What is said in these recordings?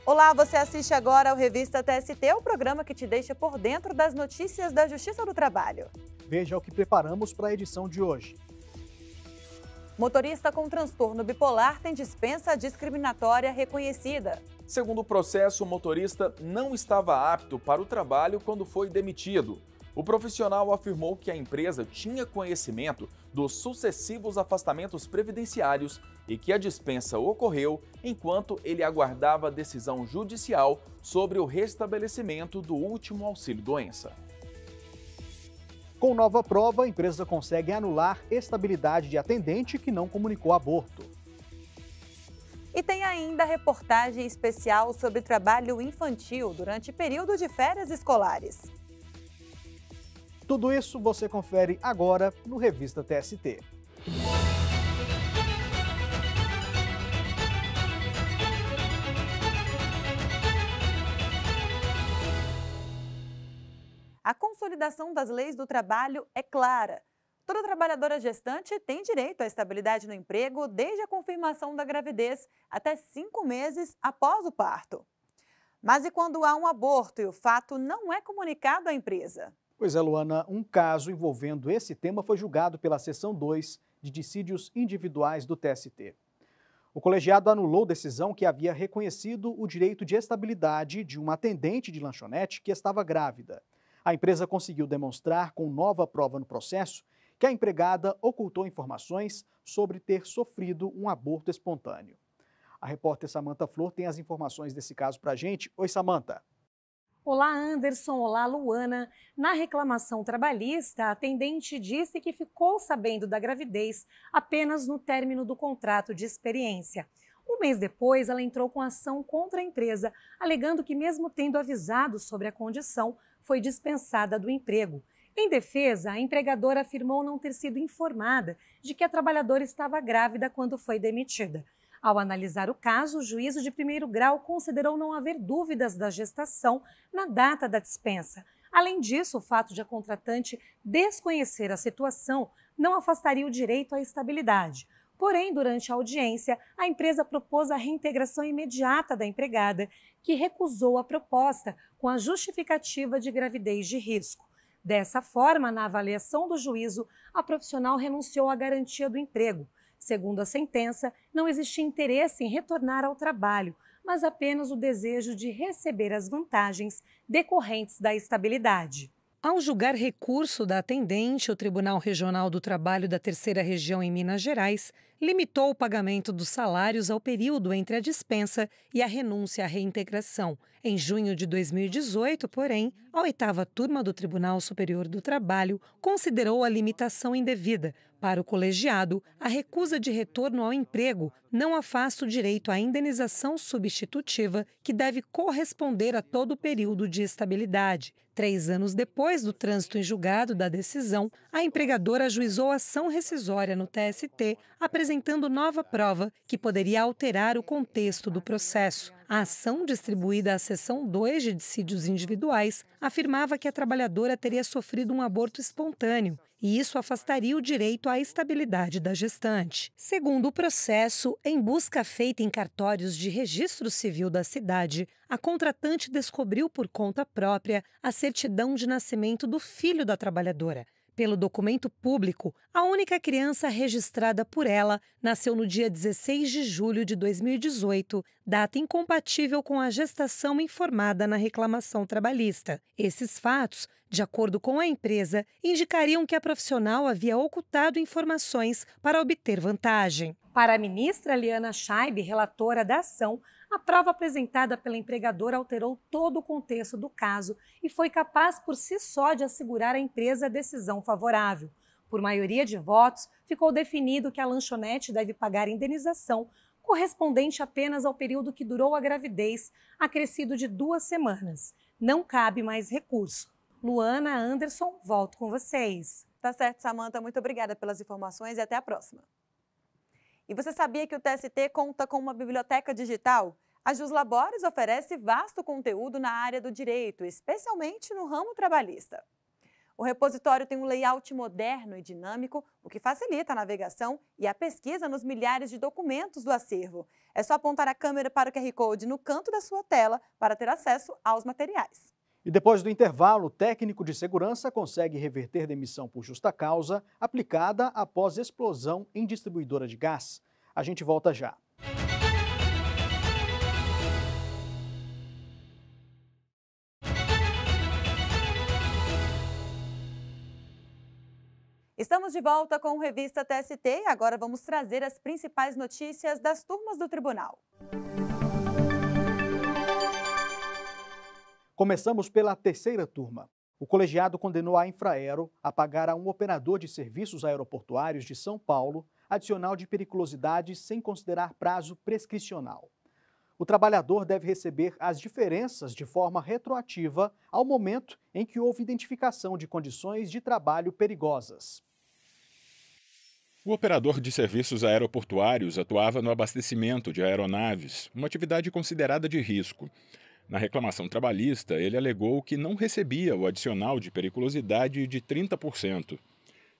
Olá, você assiste agora ao Revista TST, o programa que te deixa por dentro das notícias da Justiça do Trabalho. Veja o que preparamos para a edição de hoje. Motorista com transtorno bipolar tem dispensa discriminatória reconhecida. Segundo o processo, o motorista não estava apto para o trabalho quando foi demitido. O profissional afirmou que a empresa tinha conhecimento dos sucessivos afastamentos previdenciários e que a dispensa ocorreu enquanto ele aguardava a decisão judicial sobre o restabelecimento do último auxílio-doença. Com nova prova, a empresa consegue anular estabilidade de atendente que não comunicou aborto. E tem ainda reportagem especial sobre trabalho infantil durante período de férias escolares. Tudo isso você confere agora no Revista TST. A consolidação das leis do trabalho é clara. Toda trabalhadora gestante tem direito à estabilidade no emprego desde a confirmação da gravidez até 5 meses após o parto. Mas e quando há um aborto e o fato não é comunicado à empresa? Pois é, Luana, um caso envolvendo esse tema foi julgado pela Seção 2 de Dissídios Individuais do TST. O colegiado anulou decisão que havia reconhecido o direito de estabilidade de uma atendente de lanchonete que estava grávida. A empresa conseguiu demonstrar com nova prova no processo que a empregada ocultou informações sobre ter sofrido um aborto espontâneo. A repórter Samantha Flor tem as informações desse caso para a gente. Oi, Samantha. Olá, Anderson. Olá, Luana. Na reclamação trabalhista, a atendente disse que ficou sabendo da gravidez apenas no término do contrato de experiência. Um mês depois, ela entrou com ação contra a empresa, alegando que, mesmo tendo avisado sobre a condição, foi dispensada do emprego. Em defesa, a empregadora afirmou não ter sido informada de que a trabalhadora estava grávida quando foi demitida. Ao analisar o caso, o juízo de primeiro grau considerou não haver dúvidas da gestação na data da dispensa. Além disso, o fato de a contratante desconhecer a situação não afastaria o direito à estabilidade. Porém, durante a audiência, a empresa propôs a reintegração imediata da empregada, que recusou a proposta com a justificativa de gravidez de risco. Dessa forma, na avaliação do juízo, a profissional renunciou à garantia do emprego. Segundo a sentença, não existia interesse em retornar ao trabalho, mas apenas o desejo de receber as vantagens decorrentes da estabilidade. Ao julgar recurso da atendente, o Tribunal Regional do Trabalho da Terceira Região em Minas Gerais limitou o pagamento dos salários ao período entre a dispensa e a renúncia à reintegração. Em junho de 2018, porém, a 8ª Turma do Tribunal Superior do Trabalho considerou a limitação indevida. Para o colegiado, a recusa de retorno ao emprego não afasta o direito à indenização substitutiva, que deve corresponder a todo o período de estabilidade. 3 anos depois do trânsito em julgado da decisão, a empregadora ajuizou ação rescisória no TST, apresentando nova prova que poderia alterar o contexto do processo. A ação, distribuída à Seção 2 de Dissídios Individuais, afirmava que a trabalhadora teria sofrido um aborto espontâneo, e isso afastaria o direito à estabilidade da gestante. Segundo o processo, em busca feita em cartórios de registro civil da cidade, a contratante descobriu por conta própria a certidão de nascimento do filho da trabalhadora. Pelo documento público, a única criança registrada por ela nasceu no dia 16 de julho de 2018, data incompatível com a gestação informada na reclamação trabalhista. Esses fatos, de acordo com a empresa, indicariam que a profissional havia ocultado informações para obter vantagem. Para a ministra Liana Scheib, relatora da ação, a prova apresentada pela empregadora alterou todo o contexto do caso e foi capaz por si só de assegurar à empresa a decisão favorável. Por maioria de votos, ficou definido que a lanchonete deve pagar indenização correspondente apenas ao período que durou a gravidez, acrescido de 2 semanas. Não cabe mais recurso. Luana, Anderson, volto com vocês. Tá certo, Samantha. Muito obrigada pelas informações e até a próxima. E você sabia que o TST conta com uma biblioteca digital? A Juslabores oferece vasto conteúdo na área do direito, especialmente no ramo trabalhista. O repositório tem um layout moderno e dinâmico, o que facilita a navegação e a pesquisa nos milhares de documentos do acervo. É só apontar a câmera para o QR Code no canto da sua tela para ter acesso aos materiais. E depois do intervalo, o técnico de segurança consegue reverter demissão por justa causa aplicada após explosão em distribuidora de gás. A gente volta já. Estamos de volta com o Revista TST e agora vamos trazer as principais notícias das turmas do tribunal. Começamos pela terceira turma. O colegiado condenou a Infraero a pagar a um operador de serviços aeroportuários de São Paulo adicional de periculosidade sem considerar prazo prescricional. O trabalhador deve receber as diferenças de forma retroativa ao momento em que houve identificação de condições de trabalho perigosas. O operador de serviços aeroportuários atuava no abastecimento de aeronaves, uma atividade considerada de risco. Na reclamação trabalhista, ele alegou que não recebia o adicional de periculosidade de 30%.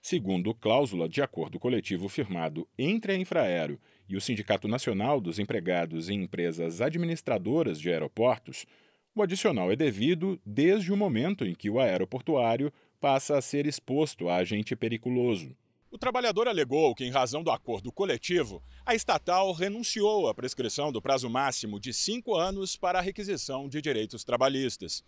Segundo cláusula de acordo coletivo firmado entre a Infraero e o Sindicato Nacional dos Empregados em Empresas Administradoras de Aeroportos, o adicional é devido desde o momento em que o aeroportuário passa a ser exposto a agente periculoso. O trabalhador alegou que, em razão do acordo coletivo, a estatal renunciou à prescrição do prazo máximo de 5 anos para a requisição de direitos trabalhistas.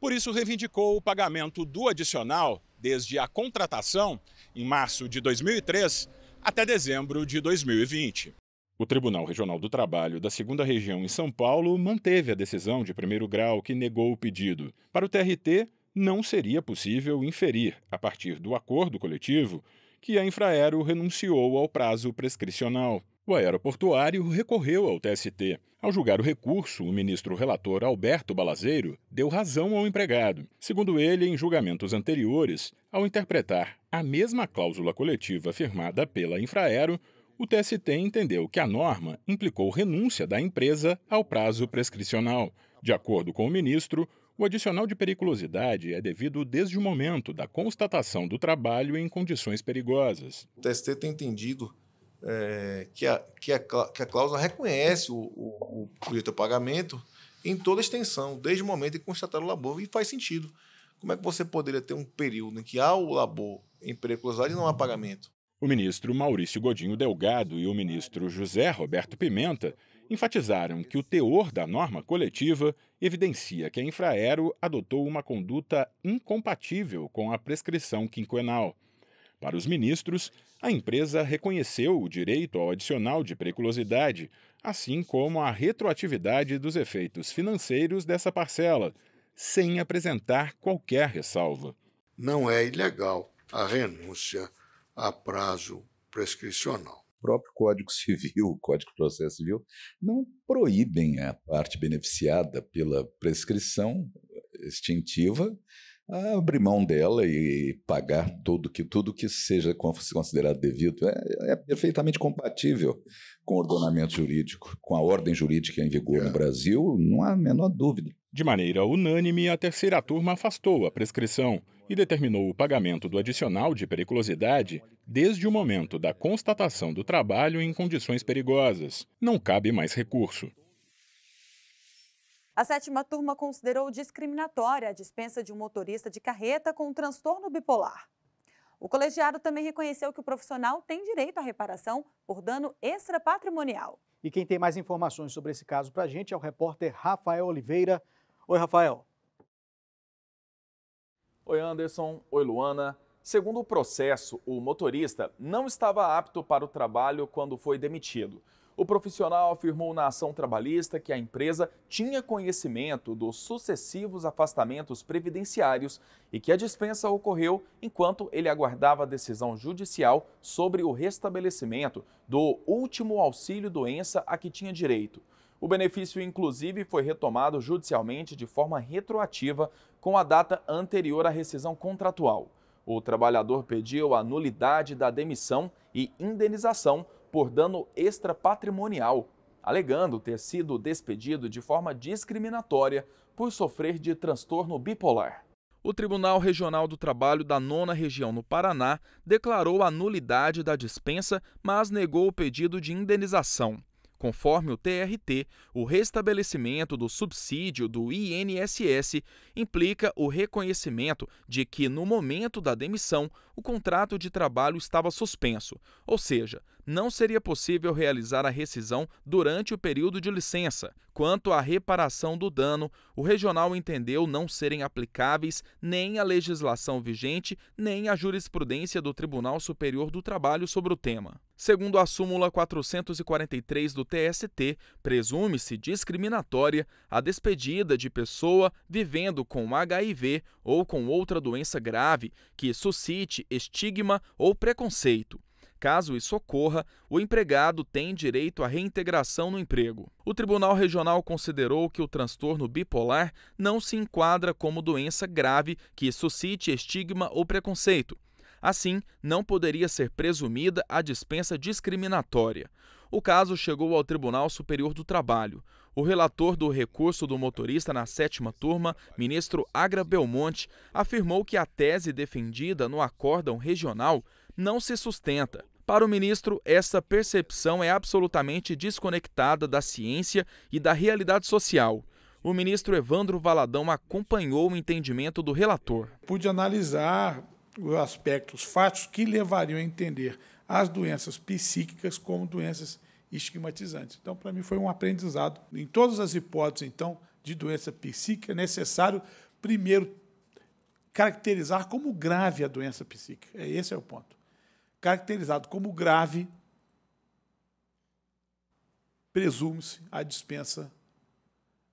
Por isso, reivindicou o pagamento do adicional desde a contratação, em março de 2003, até dezembro de 2020. O Tribunal Regional do Trabalho da 2ª Região em São Paulo manteve a decisão de primeiro grau que negou o pedido. Para o TRT, não seria possível inferir, a partir do acordo coletivo, que a Infraero renunciou ao prazo prescricional. O aeroportuário recorreu ao TST. Ao julgar o recurso, o ministro relator Alberto Balazeiro deu razão ao empregado. Segundo ele, em julgamentos anteriores, ao interpretar a mesma cláusula coletiva firmada pela Infraero, o TST entendeu que a norma implicou renúncia da empresa ao prazo prescricional. De acordo com o ministro, o adicional de periculosidade é devido desde o momento da constatação do trabalho em condições perigosas. O TST tem entendido que a cláusula reconhece o direito ao pagamento em toda a extensão, desde o momento em que constataram o labor, e faz sentido. Como é que você poderia ter um período em que há o labor em periculosidade e não há pagamento? O ministro Maurício Godinho Delgado e o ministro José Roberto Pimenta enfatizaram que o teor da norma coletiva evidencia que a Infraero adotou uma conduta incompatível com a prescrição quinquenal. Para os ministros, a empresa reconheceu o direito ao adicional de periculosidade, assim como a retroatividade dos efeitos financeiros dessa parcela, sem apresentar qualquer ressalva. Não é ilegal a renúncia a prazo prescricional. O próprio Código Civil, o Código de Processo Civil, não proíbem a parte beneficiada pela prescrição extintiva a abrir mão dela e pagar tudo que seja considerado devido. É perfeitamente compatível com o ordenamento jurídico, com a ordem jurídica em vigor no Brasil, não há a menor dúvida. De maneira unânime, a terceira turma afastou a prescrição e determinou o pagamento do adicional de periculosidade desde o momento da constatação do trabalho em condições perigosas. Não cabe mais recurso. A sétima turma considerou discriminatória a dispensa de um motorista de carreta com transtorno bipolar. O colegiado também reconheceu que o profissional tem direito à reparação por dano extrapatrimonial. E quem tem mais informações sobre esse caso para a gente é o repórter Rafael Oliveira. Oi, Rafael. Oi, Anderson. Oi, Luana. Segundo o processo, o motorista não estava apto para o trabalho quando foi demitido. O profissional afirmou na ação trabalhista que a empresa tinha conhecimento dos sucessivos afastamentos previdenciários e que a dispensa ocorreu enquanto ele aguardava a decisão judicial sobre o restabelecimento do último auxílio-doença a que tinha direito. O benefício, inclusive, foi retomado judicialmente de forma retroativa com a data anterior à rescisão contratual. O trabalhador pediu a nulidade da demissão e indenização por dano extrapatrimonial, alegando ter sido despedido de forma discriminatória por sofrer de transtorno bipolar. O Tribunal Regional do Trabalho da 9ª Região no Paraná declarou a nulidade da dispensa, mas negou o pedido de indenização. Conforme o TRT, o restabelecimento do subsídio do INSS implica o reconhecimento de que, no momento da demissão, o contrato de trabalho estava suspenso, ou seja, não seria possível realizar a rescisão durante o período de licença. Quanto à reparação do dano, o regional entendeu não serem aplicáveis nem a legislação vigente, nem a jurisprudência do Tribunal Superior do Trabalho sobre o tema. Segundo a súmula 443 do TST, presume-se discriminatória a despedida de pessoa vivendo com HIV ou com outra doença grave que suscite estigma ou preconceito. Caso isso ocorra, o empregado tem direito à reintegração no emprego. O Tribunal Regional considerou que o transtorno bipolar não se enquadra como doença grave que suscite estigma ou preconceito. Assim, não poderia ser presumida a dispensa discriminatória. O caso chegou ao Tribunal Superior do Trabalho. O relator do recurso do motorista na 7ª turma, ministro Agra Belmonte, afirmou que a tese defendida no acórdão regional não se sustenta. Para o ministro, essa percepção é absolutamente desconectada da ciência e da realidade social. O ministro Evandro Valadão acompanhou o entendimento do relator. Pude analisar os aspectos fáticos que levariam a entender as doenças psíquicas como doenças estigmatizantes. Então, para mim, foi um aprendizado. Em todas as hipóteses, então, de doença psíquica, é necessário, primeiro, caracterizar como grave a doença psíquica. Esse é o ponto. Caracterizado como grave, presume-se a dispensa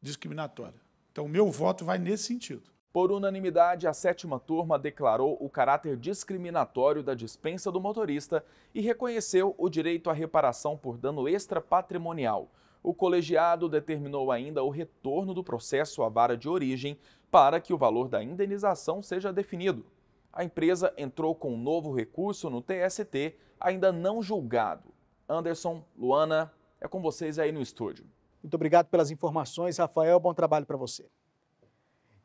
discriminatória. Então, o meu voto vai nesse sentido. Por unanimidade, a 7ª turma declarou o caráter discriminatório da dispensa do motorista e reconheceu o direito à reparação por dano extrapatrimonial. O colegiado determinou ainda o retorno do processo à vara de origem para que o valor da indenização seja definido. A empresa entrou com um novo recurso no TST, ainda não julgado. Anderson, Luana, é com vocês aí no estúdio. Muito obrigado pelas informações, Rafael. Bom trabalho para você.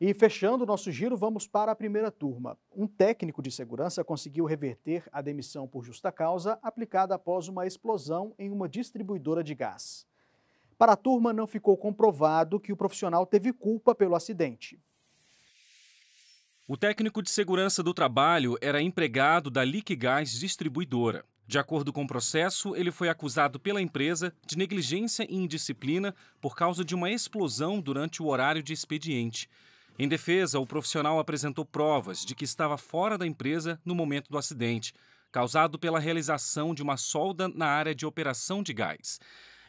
E fechando o nosso giro, vamos para a 1ª turma. Um técnico de segurança conseguiu reverter a demissão por justa causa aplicada após uma explosão em uma distribuidora de gás. Para a turma, não ficou comprovado que o profissional teve culpa pelo acidente. O técnico de segurança do trabalho era empregado da Liquigás Distribuidora. De acordo com o processo, ele foi acusado pela empresa de negligência e indisciplina por causa de uma explosão durante o horário de expediente. Em defesa, o profissional apresentou provas de que estava fora da empresa no momento do acidente, causado pela realização de uma solda na área de operação de gás.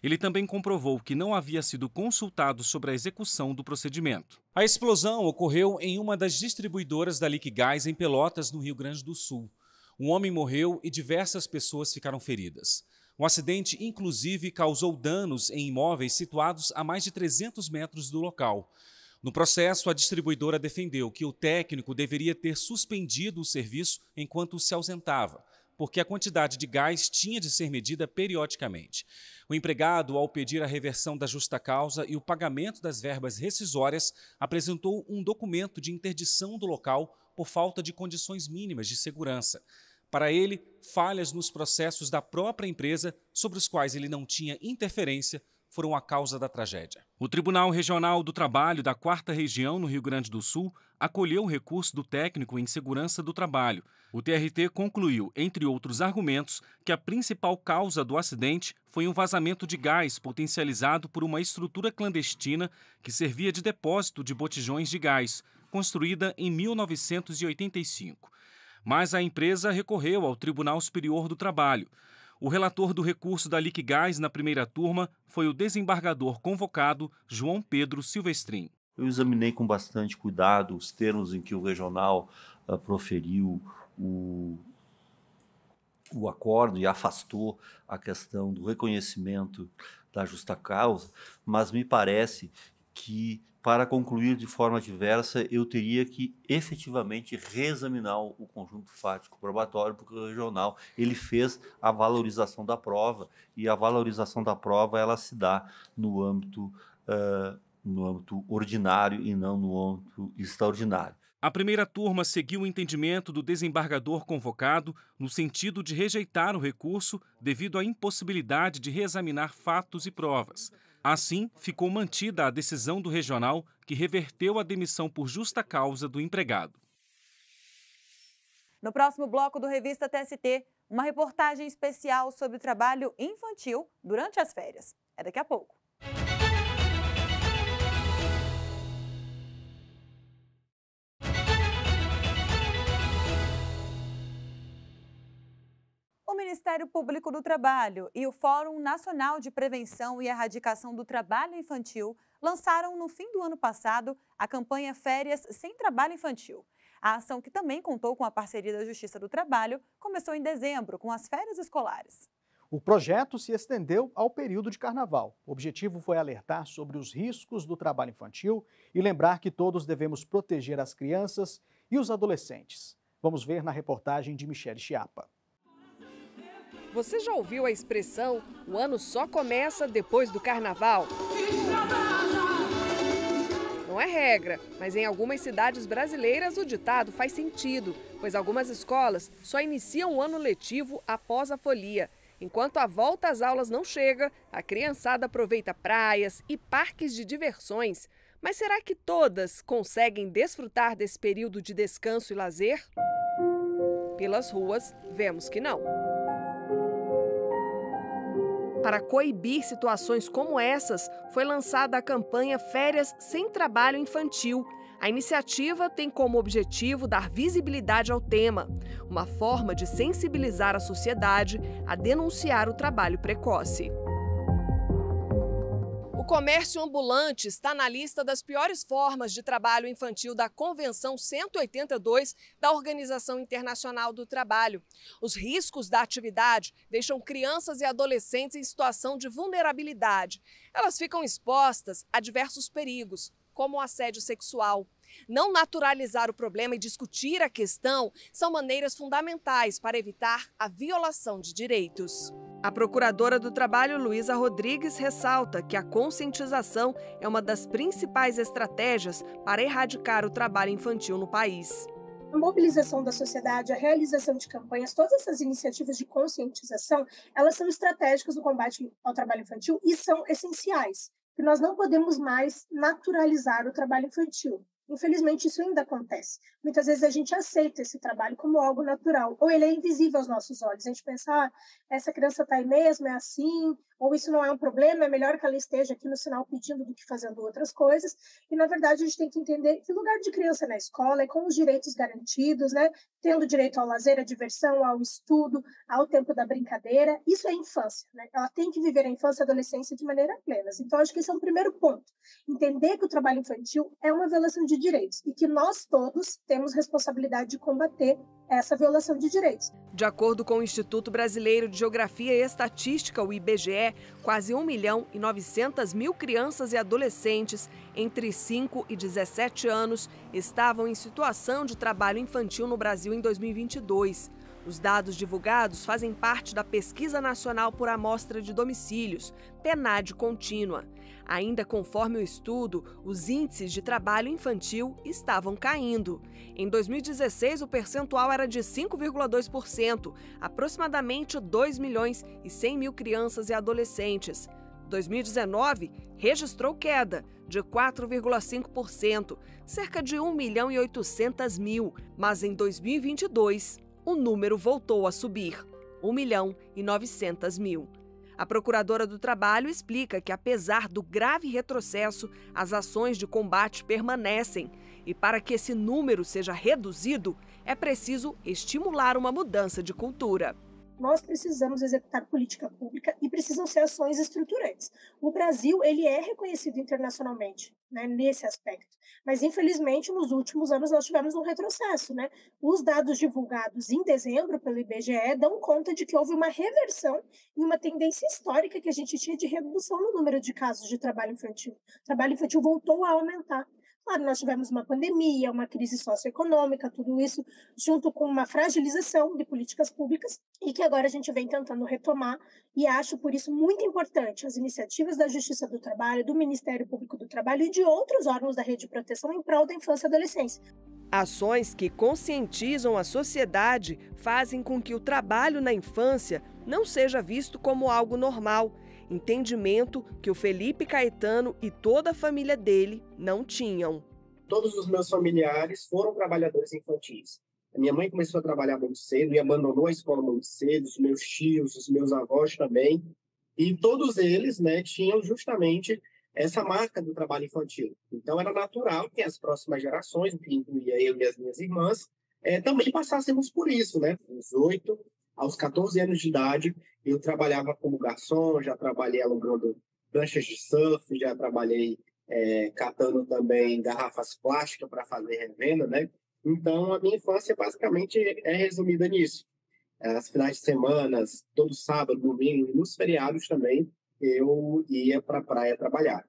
Ele também comprovou que não havia sido consultado sobre a execução do procedimento. A explosão ocorreu em uma das distribuidoras da Liquigás em Pelotas, no Rio Grande do Sul. Um homem morreu e diversas pessoas ficaram feridas. O acidente, inclusive, causou danos em imóveis situados a mais de 300 metros do local. No processo, a distribuidora defendeu que o técnico deveria ter suspendido o serviço enquanto se ausentava, porque a quantidade de gás tinha de ser medida periodicamente. O empregado, ao pedir a reversão da justa causa e o pagamento das verbas rescisórias, apresentou um documento de interdição do local por falta de condições mínimas de segurança. Para ele, falhas nos processos da própria empresa, sobre os quais ele não tinha interferência, foram a causa da tragédia. O Tribunal Regional do Trabalho da 4ª Região, no Rio Grande do Sul, acolheu o recurso do técnico em segurança do trabalho. O TRT concluiu, entre outros argumentos, que a principal causa do acidente foi um vazamento de gás potencializado por uma estrutura clandestina que servia de depósito de botijões de gás, construída em 1985. Mas a empresa recorreu ao Tribunal Superior do Trabalho. O relator do recurso da Liquigás na 1ª turma foi o desembargador convocado João Pedro Silvestrin. Eu examinei com bastante cuidado os termos em que o regional proferiu o acordo e afastou a questão do reconhecimento da justa causa, mas me parece que, para concluir de forma diversa, eu teria que efetivamente reexaminar o conjunto fático probatório, porque o regional ele fez a valorização da prova, e a valorização da prova ela se dá no âmbito ordinário e não no âmbito extraordinário. A primeira turma seguiu o entendimento do desembargador convocado no sentido de rejeitar o recurso devido à impossibilidade de reexaminar fatos e provas. Assim, ficou mantida a decisão do regional, que reverteu a demissão por justa causa do empregado. No próximo bloco do Revista TST, uma reportagem especial sobre o trabalho infantil durante as férias. É daqui a pouco. O Ministério Público do Trabalho e o Fórum Nacional de Prevenção e Erradicação do Trabalho Infantil lançaram no fim do ano passado a campanha Férias Sem Trabalho Infantil. A ação, que também contou com a parceria da Justiça do Trabalho, começou em dezembro com as férias escolares. O projeto se estendeu ao período de carnaval. O objetivo foi alertar sobre os riscos do trabalho infantil e lembrar que todos devemos proteger as crianças e os adolescentes. Vamos ver na reportagem de Michele Chiapa. Você já ouviu a expressão "o ano só começa depois do carnaval"? Não é regra, mas em algumas cidades brasileiras o ditado faz sentido, pois algumas escolas só iniciam o ano letivo após a folia. Enquanto a volta às aulas não chega, a criançada aproveita praias e parques de diversões. Mas será que todas conseguem desfrutar desse período de descanso e lazer? Pelas ruas, vemos que não. Para coibir situações como essas, foi lançada a campanha Férias Sem Trabalho Infantil. A iniciativa tem como objetivo dar visibilidade ao tema, uma forma de sensibilizar a sociedade a denunciar o trabalho precoce. O comércio ambulante está na lista das piores formas de trabalho infantil da Convenção 182 da Organização Internacional do Trabalho. Os riscos da atividade deixam crianças e adolescentes em situação de vulnerabilidade. Elas ficam expostas a diversos perigos, como o assédio sexual. Não naturalizar o problema e discutir a questão são maneiras fundamentais para evitar a violação de direitos. A procuradora do Trabalho, Luísa Rodrigues, ressalta que a conscientização é uma das principais estratégias para erradicar o trabalho infantil no país. A mobilização da sociedade, a realização de campanhas, todas essas iniciativas de conscientização, elas são estratégicas no combate ao trabalho infantil e são essenciais, porque nós não podemos mais naturalizar o trabalho infantil. Infelizmente, isso ainda acontece. Muitas vezes a gente aceita esse trabalho como algo natural, ou ele é invisível aos nossos olhos. A gente pensa, essa criança está aí mesmo, é assim, ou isso não é um problema, é melhor que ela esteja aqui no sinal pedindo do que fazendo outras coisas. E, na verdade, a gente tem que entender que o lugar de criança na escola é com os direitos garantidos, né? Tendo direito ao lazer, à diversão, ao estudo, ao tempo da brincadeira. Isso é infância, né? Ela tem que viver a infância e a adolescência de maneira plena. Então, acho que esse é um primeiro ponto. Entender que o trabalho infantil é uma violação de direitos e que nós todos temos responsabilidade de combater essa violação de direitos. De acordo com o Instituto Brasileiro de Geografia e Estatística, o IBGE, quase 1.900.000 crianças e adolescentes entre 5 e 17 anos estavam em situação de trabalho infantil no Brasil em 2022. Os dados divulgados fazem parte da Pesquisa Nacional por Amostra de Domicílios, PNAD contínua. Ainda conforme o estudo, os índices de trabalho infantil estavam caindo. Em 2016, o percentual era de 5,2%, aproximadamente 2.100.000 crianças e adolescentes. 2019 registrou queda de 4,5%, cerca de 1.800.000, mas em 2022 o número voltou a subir, 1.900.000. A procuradora do Trabalho explica que, apesar do grave retrocesso, as ações de combate permanecem e, para que esse número seja reduzido, é preciso estimular uma mudança de cultura. Nós precisamos executar política pública e precisam ser ações estruturantes. O Brasil, ele é reconhecido internacionalmente, né, nesse aspecto. Mas, infelizmente, nos últimos anos nós tivemos um retrocesso, né? Os dados divulgados em dezembro pelo IBGE dão conta de que houve uma reversão e uma tendência histórica que a gente tinha de redução no número de casos de trabalho infantil. O trabalho infantil voltou a aumentar. Claro, nós tivemos uma pandemia, uma crise socioeconômica, tudo isso junto com uma fragilização de políticas públicas e que agora a gente vem tentando retomar e acho por isso muito importante as iniciativas da Justiça do Trabalho, do Ministério Público do Trabalho e de outros órgãos da rede de proteção em prol da infância e adolescência. Ações que conscientizam a sociedade fazem com que o trabalho na infância não seja visto como algo normal, entendimento que o Felipe Caetano e toda a família dele não tinham. Todos os meus familiares foram trabalhadores infantis. A minha mãe começou a trabalhar muito cedo e abandonou a escola muito cedo, os meus tios, os meus avós também. E todos eles, né, tinham justamente essa marca do trabalho infantil. Então, era natural que as próximas gerações, que incluía eu e as minhas irmãs, também passássemos por isso, né? Dos 8 aos 14 anos de idade, eu trabalhava como garçom, já trabalhei alugando pranchas de surf, já trabalhei catando também garrafas plásticas para fazer revenda, né? Então, a minha infância basicamente é resumida nisso. As finais de semana, todo sábado, domingo, e nos feriados também, eu ia para a praia trabalhar.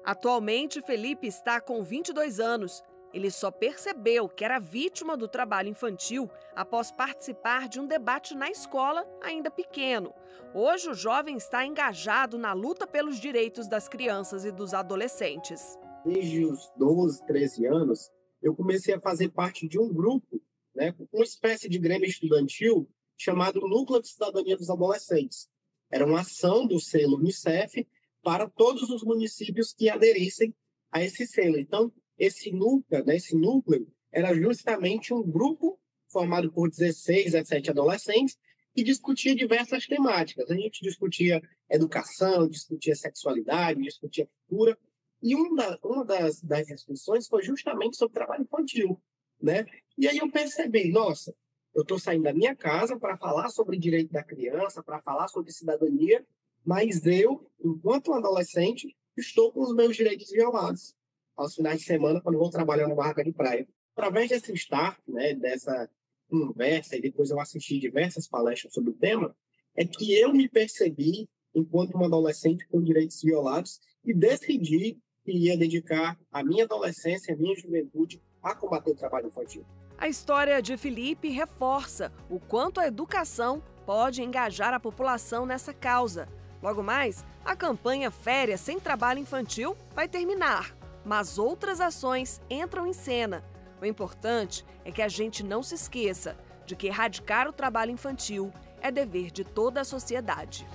Atualmente, Felipe está com 22 anos. Ele só percebeu que era vítima do trabalho infantil após participar de um debate na escola, ainda pequeno. Hoje, o jovem está engajado na luta pelos direitos das crianças e dos adolescentes. Desde os 12, 13 anos, eu comecei a fazer parte de um grupo, né, uma espécie de grêmio estudantil chamado Núcleo de Cidadania dos Adolescentes. Era uma ação do selo Unicef para todos os municípios que aderissem a esse selo. Então, esse núcleo era justamente um grupo formado por 16, 17 adolescentes que discutia diversas temáticas. A gente discutia educação, discutia sexualidade, discutia cultura. E uma das discussões foi justamente sobre trabalho infantil, né? E aí eu percebi, nossa, eu estou saindo da minha casa para falar sobre direito da criança, para falar sobre cidadania, mas eu, enquanto um adolescente, estou com os meus direitos violados aos finais de semana, quando vou trabalhar na barraca de praia. Através desse start, né, dessa conversa, e depois eu assisti diversas palestras sobre o tema, é que eu me percebi enquanto um adolescente com direitos violados e decidi que ia dedicar a minha adolescência, a minha juventude a combater o trabalho infantil. A história de Felipe reforça o quanto a educação pode engajar a população nessa causa. Logo mais, a campanha Férias Sem Trabalho Infantil vai terminar, mas outras ações entram em cena. O importante é que a gente não se esqueça de que erradicar o trabalho infantil é dever de toda a sociedade.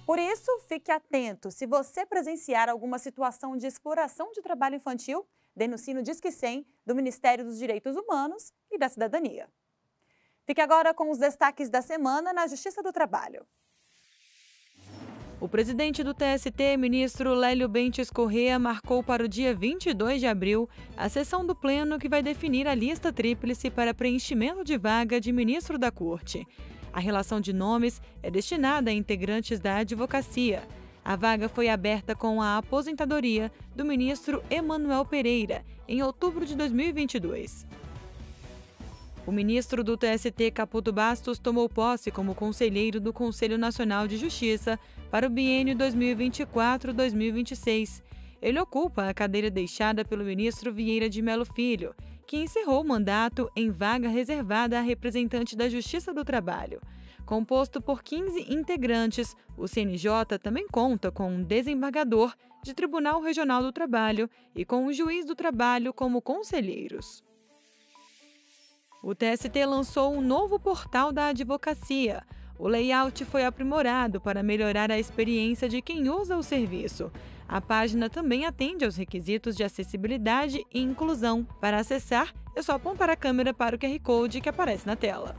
Por isso, fique atento. Se você presenciar alguma situação de exploração de trabalho infantil, denuncie no Disque 100 do Ministério dos Direitos Humanos e da Cidadania. Fique agora com os destaques da semana na Justiça do Trabalho. O presidente do TST, ministro Lélio Bentes Corrêa, marcou para o dia 22 de abril a sessão do Pleno que vai definir a lista tríplice para preenchimento de vaga de ministro da Corte. A relação de nomes é destinada a integrantes da advocacia. A vaga foi aberta com a aposentadoria do ministro Emanuel Pereira, em outubro de 2022. O ministro do TST, Caputo Bastos, tomou posse como conselheiro do Conselho Nacional de Justiça para o biênio 2024-2026. Ele ocupa a cadeira deixada pelo ministro Vieira de Mello Filho, que encerrou o mandato em vaga reservada a representante da Justiça do Trabalho. Composto por 15 integrantes, o CNJ também conta com um desembargador de Tribunal Regional do Trabalho e com um juiz do trabalho como conselheiros. O TST lançou um novo portal da advocacia. O layout foi aprimorado para melhorar a experiência de quem usa o serviço. A página também atende aos requisitos de acessibilidade e inclusão. Para acessar, é só apontar a câmera para o QR Code que aparece na tela.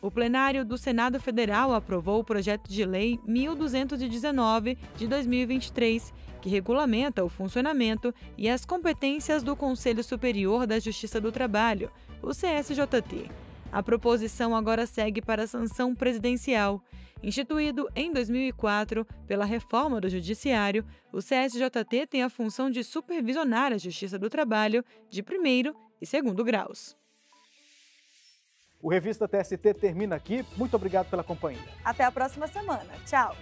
O plenário do Senado Federal aprovou o projeto de lei 1219 de 2023, que regulamenta o funcionamento e as competências do Conselho Superior da Justiça do Trabalho, o CSJT. A proposição agora segue para a sanção presidencial. Instituído em 2004 pela reforma do Judiciário, o CSJT tem a função de supervisionar a Justiça do Trabalho de primeiro e segundo graus. O Revista TST termina aqui. Muito obrigado pela companhia. Até a próxima semana. Tchau!